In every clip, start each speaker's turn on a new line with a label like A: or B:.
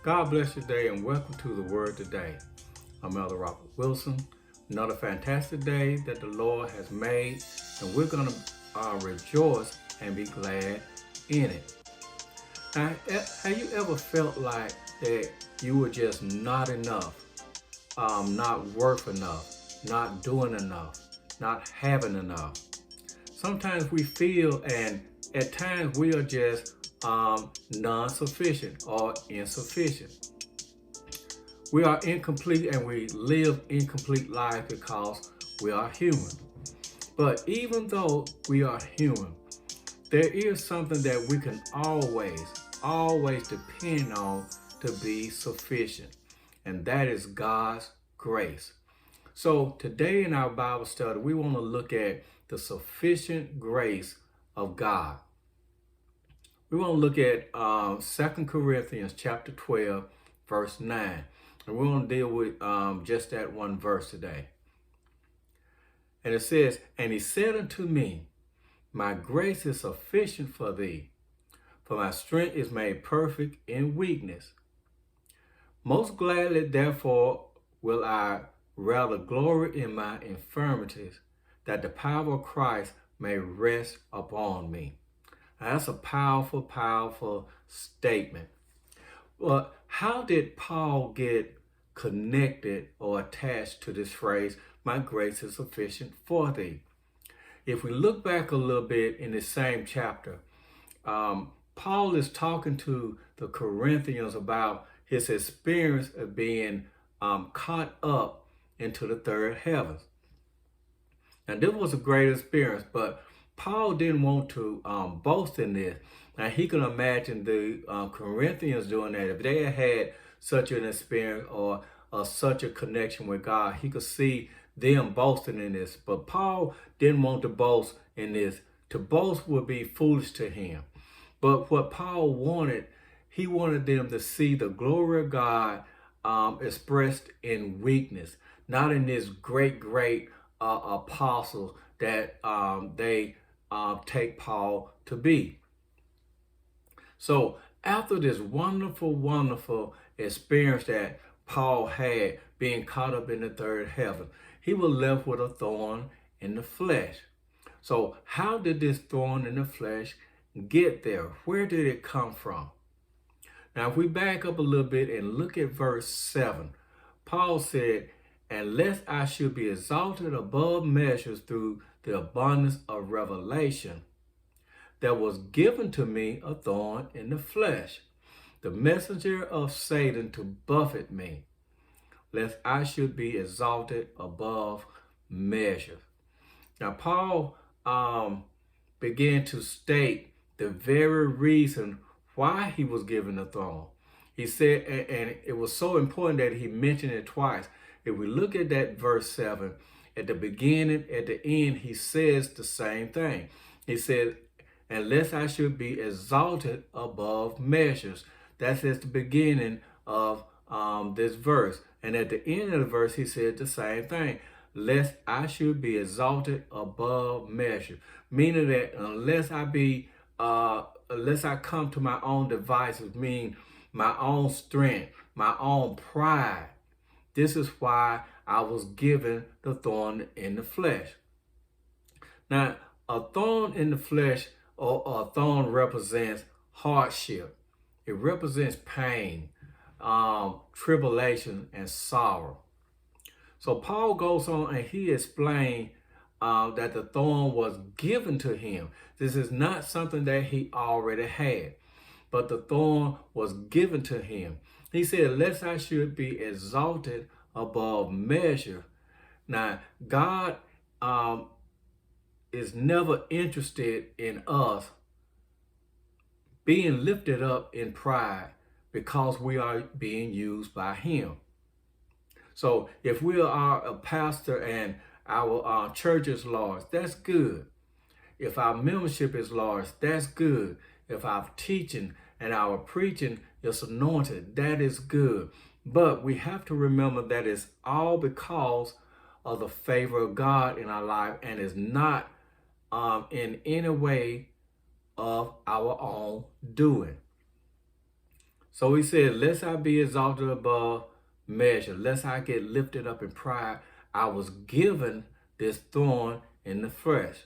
A: God bless you today and welcome to the Word Today. I'm Elder Robert Wilson. Another fantastic day that the Lord has made, and we're going to rejoice and be glad in it. Now, have you ever felt like that you were just not enough, not worth enough, not doing enough, not having enough? Sometimes we feel, and at times we are just non-sufficient or insufficient. We are incomplete and we live incomplete life because we are human. But even though we are human, there is something that we can always depend on to be sufficient, and that is God's grace. So today in our Bible study, we want to look at the sufficient grace of God. We want to look at 2 Corinthians chapter 12, verse 9. And we're going to deal with just that one verse today. And it says, "And he said unto me, My grace is sufficient for thee, for my strength is made perfect in weakness. Most gladly, therefore, will I rather glory in my infirmities, that the power of Christ may rest upon me." Now, that's a powerful statement. Well, how did Paul get connected or attached to this phrase, "My grace is sufficient for thee"? If we look back a little bit in the same chapter, Paul is talking to the Corinthians about his experience of being caught up into the third heavens. Now, this was a great experience, but Paul didn't want to boast in this. Now, he can imagine the Corinthians doing that. If they had such an experience or such a connection with God, he could see them boasting in this. But Paul didn't want to boast in this. To boast would be foolish to him. But what Paul wanted, he wanted them to see the glory of God expressed in weakness, not in this great apostle that they take Paul to be. So after this wonderful experience that Paul had being caught up in the third heaven, he was left with a thorn in the flesh. So how did this thorn in the flesh get there? Where did it come from? Now, if we back up a little bit and look at verse 7, Paul said, "And lest I should be exalted above measures through the abundance of revelation, there was given to me a thorn in the flesh, the messenger of Satan to buffet me, lest I should be exalted above measure." Now, Paul began to state the very reason why he was given the thorn. He said, and it was so important that he mentioned it twice. If we look at that verse 7, at the beginning, at the end, he says the same thing. He said, "Unless I should be exalted above measures." That's at the beginning of this verse. And at the end of the verse, he said the same thing. "Lest I should be exalted above measure." Meaning that unless I come to my own devices, meaning my own strength, my own pride, this is why I was given the thorn in the flesh. Now, a thorn in the flesh or a thorn represents hardship. It represents pain, tribulation, and sorrow. So Paul goes on and he explained that the thorn was given to him. This is not something that he already had, but the thorn was given to him. He said, "Lest I should be exalted above measure." Now, God is never interested in us being lifted up in pride because we are being used by him. So if we are a pastor and our church is large, that's good. If our membership is large, that's good. If our teaching and our preaching is anointed, that is good. But we have to remember that it's all because of the favor of God in our life, and is not in any way of our own doing. So he said, lest I be exalted above measure, lest I get lifted up in pride, I was given this thorn in the flesh.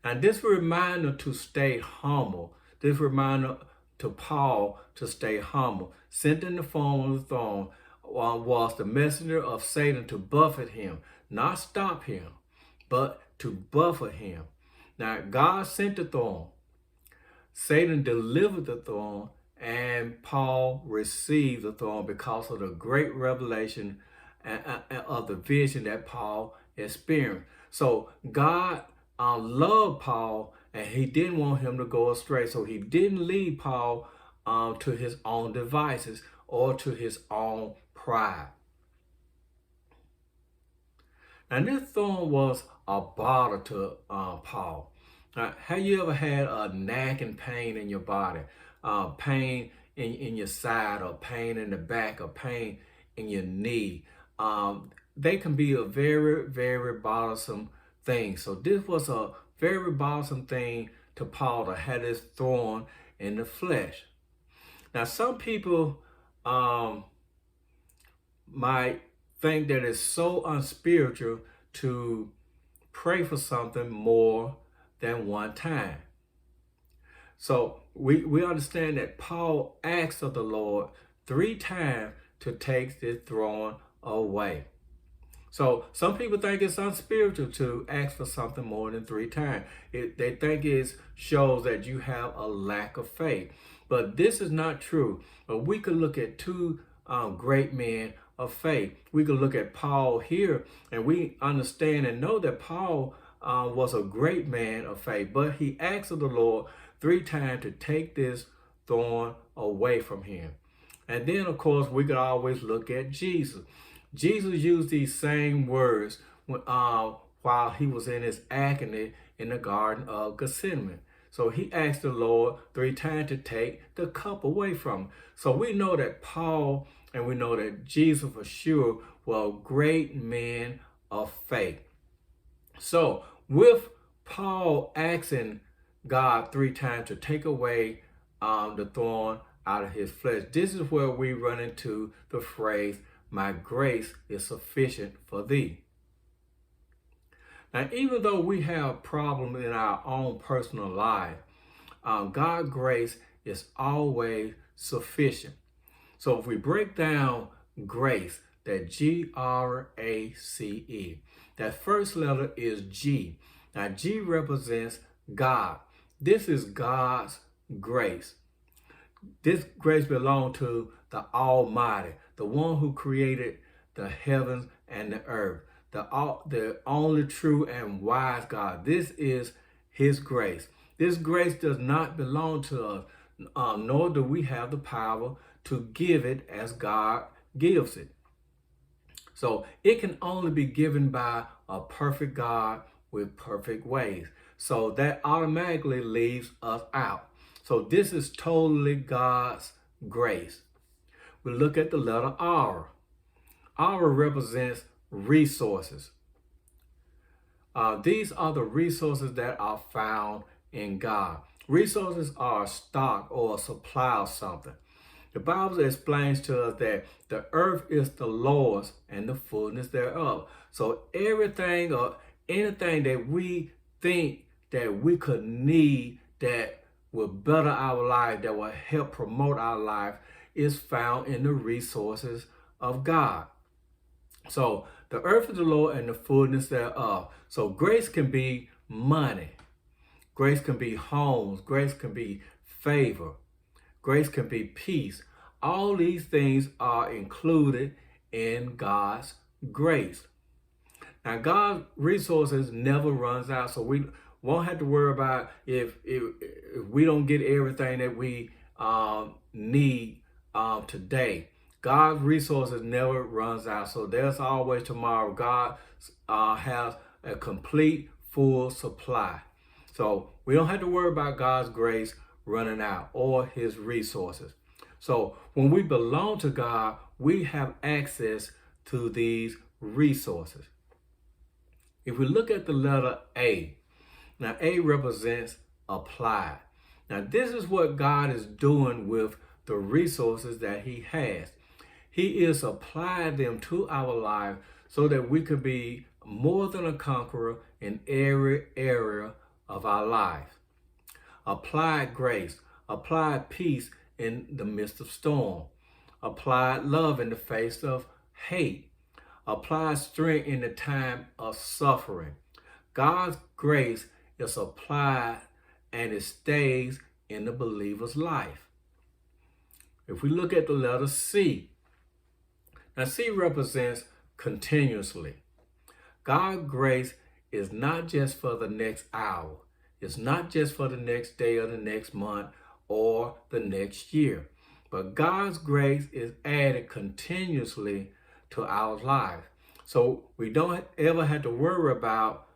A: Now this reminder to stay humble, this reminder to Paul to stay humble, sent in the form of the thorn, was the messenger of Satan to buffet him, not stop him, but to buffet him. Now God sent the thorn, Satan delivered the thorn, and Paul received the thorn because of the great revelation of the vision that Paul experienced. So God loved Paul, and he didn't want him to go astray. So he didn't lead Paul to his own devices or to his own pride. And this thorn was a bother to Paul. Have you ever had a nagging pain in your body? Pain in your side, or pain in the back, or pain in your knee? They can be a very, very bothersome thing. So this was a very bothersome thing to Paul, to have this thorn in the flesh. Now, some people might think that it's so unspiritual to pray for something more than one time. So we understand that Paul asked of the Lord 3 times to take this thorn away. So some people think it's unspiritual to ask for something more than 3 times. They think it shows that you have a lack of faith. But this is not true. But we could look at 2 great men of faith. We could look at Paul here, and we understand and know that Paul was a great man of faith. But he asked of the Lord 3 times to take this thorn away from him. And then, of course, we could always look at Jesus. Jesus used these same words while he was in his agony in the Garden of Gethsemane. So he asked the Lord 3 times to take the cup away from him. So we know that Paul and we know that Jesus for sure were great men of faith. So with Paul asking God 3 times to take away the thorn out of his flesh, this is where we run into the phrase, my grace is sufficient for thee. Now, even though we have problems in our own personal life, God's grace is always sufficient. So if we break down grace, that Grace, that first letter is G. Now, G represents God. This is God's grace. This grace belongs to the Almighty, the one who created the heavens and the earth, the only true and wise God. This is his grace. This grace does not belong to us, nor do we have the power to give it as God gives it. So it can only be given by a perfect God with perfect ways. So that automatically leaves us out. So this is totally God's grace. We look at the letter R. R represents resources. These are the resources that are found in God. Resources are a stock or a supply of something. The Bible explains to us that the earth is the Lord's and the fullness thereof. So everything or anything that we think that we could need that will better our life, that will help promote our life, is found in the resources of God. So the earth is the Lord and the fullness thereof. So grace can be money. Grace can be homes. Grace can be favor. Grace can be peace. All these things are included in God's grace. Now, God's resources never runs out, so we won't have to worry about if we don't get everything that we need today. God's resources never runs out, so there's always tomorrow. God has a complete, full supply. So we don't have to worry about God's grace running out or his resources. So when we belong to God, we have access to these resources. If we look at the letter A, now A represents applied. Now this is what God is doing with the resources that he has. He is applying them to our life so that we could be more than a conqueror in every area of our life. Applied grace, applied peace in the midst of storm, applied love in the face of hate, applied strength in the time of suffering. God's grace is applied and it stays in the believer's life. If we look at the letter C, now C represents continuously. God's grace is not just for the next hour. It's not just for the next day or the next month or the next year. But God's grace is added continuously to our life. So we don't ever have to worry about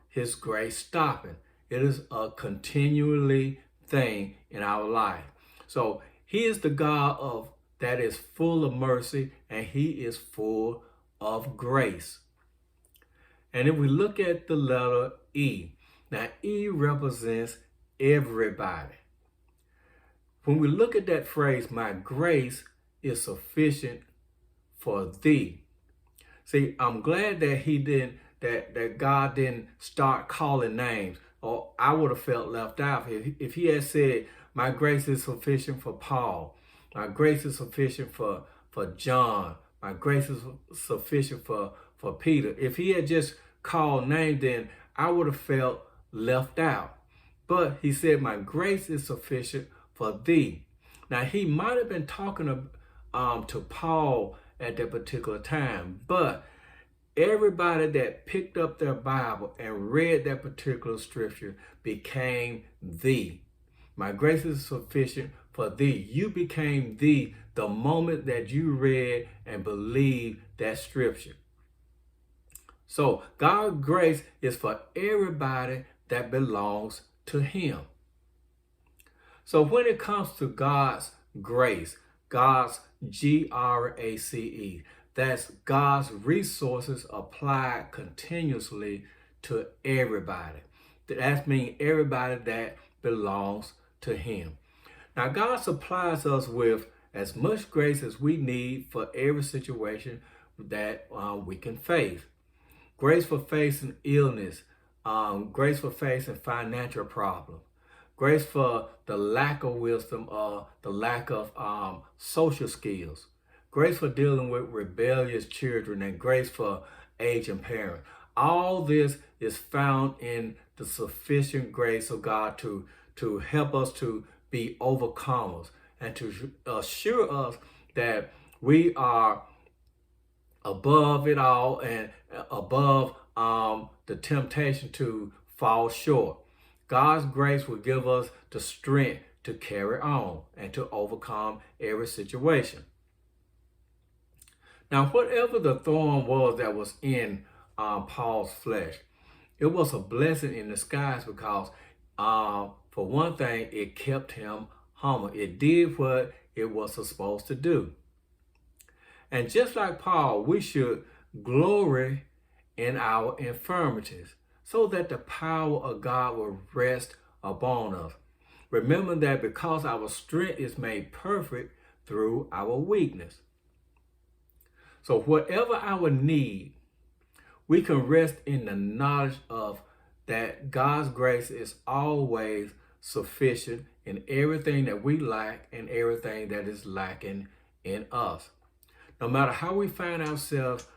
A: his grace stopping. It is a continually thing in our life. So he is the God that is full of mercy, and he is full of grace. And if we look at the letter E, now E represents everybody. When we look at that phrase, my grace is sufficient for thee. See, I'm glad that that God didn't start calling names, or I would have felt left out. If he had said, my grace is sufficient for Paul, my grace is sufficient for John, my grace is sufficient for Peter. If he had just called names, then I would have felt left out. But he said, my grace is sufficient for thee. Now, he might have been talking to Paul at that particular time, but everybody that picked up their Bible and read that particular scripture became thee. My grace is sufficient for thee. You became thee the moment that you read and believed that scripture. So God's grace is for everybody that belongs to him. So when it comes to God's grace, God's GRACE, that's God's resources applied continuously to everybody. That means everybody that belongs to him. Now, God supplies us with as much grace as we need for every situation that we can face. Grace for facing illness, grace for facing financial problems, grace for the lack of wisdom or the lack of social skills, grace for dealing with rebellious children, and grace for aging parents. All this is found in the sufficient grace of God to help us to be overcomers and to assure us that we are above it all and above the temptation to fall short. God's grace will give us the strength to carry on and to overcome every situation. Now, whatever the thorn was that was in Paul's flesh, it was a blessing in disguise because, for one thing, it kept him humble. It did what it was supposed to do. And just like Paul, we should glory in our infirmities so that the power of God will rest upon us. Remember that because our strength is made perfect through our weakness. So whatever our need, we can rest in the knowledge of that God's grace is always sufficient in everything that we lack and everything that is lacking in us. No matter how we find ourselves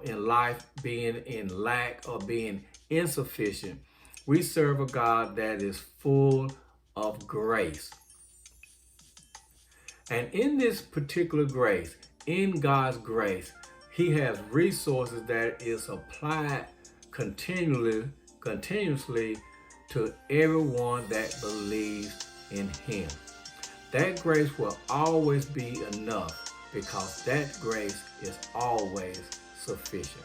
A: in life being in lack or being insufficient, we serve a God that is full of grace. And in this particular grace, in God's grace, he has resources that is applied continuously to everyone that believes in him. That grace will always be enough because that grace is always sufficient.